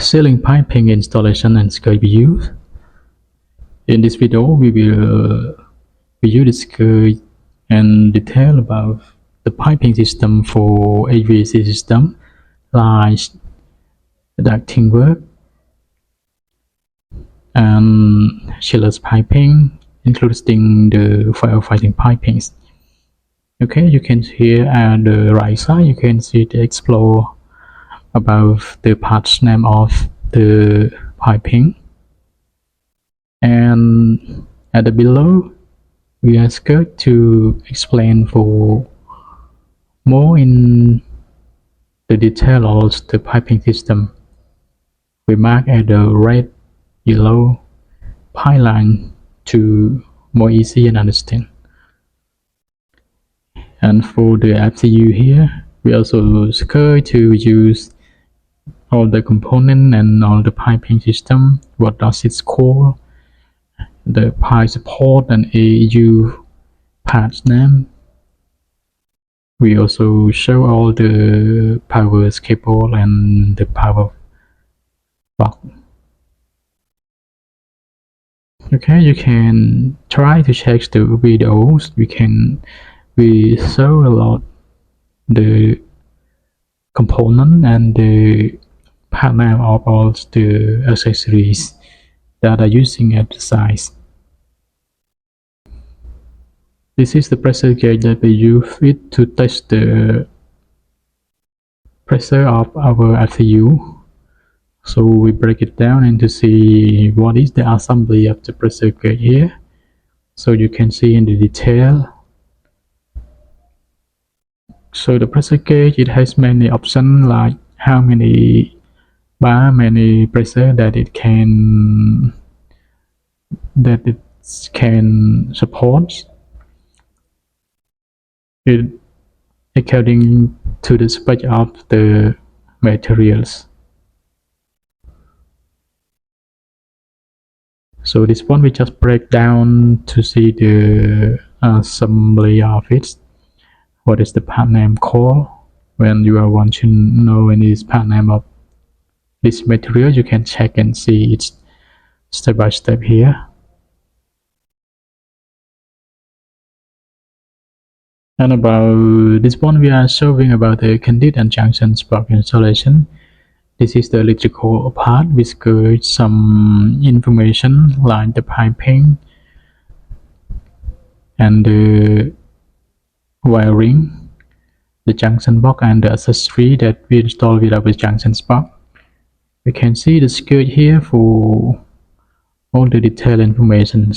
ceiling piping installation and skirt views. In this video, we will review the skirt and detail about the piping system for HVAC system, like ducting work and chillers piping, including the firefighting pipings. Okay, you can see at the right side, you can see the explore about the parts name of the piping, and at the below we are going to explain for more in the detail of the piping system. We mark at the red, yellow pie line to more easy and understand. And for the FCU here, we also going to use all the component and all the piping system, what does it call, the pipe support and AU parts name. We also show all the power cable and the power box. Okay, you can try to check the videos. We show a lot the component and the part name of all the accessories that are using at the site. This is the pressure gauge that we use it to test the pressure of our FCU. So we break it down and to see what is the assembly of the pressure gauge here. So you can see in the detail. So the pressure gauge, it has many options, like how many bar, many pressure that it can support. It according to the spec of the materials. So this one we just break down to see the assembly of it. What is the part name called? When you are want to know any part name of this material, you can check and see it step by step here. And about this one, we are showing about the conduit and junction box installation. This is the electrical part, which gives some information like the piping and the wiring, the junction box and the accessory that we install with our junction box. We can see the skirt here for all the detailed information.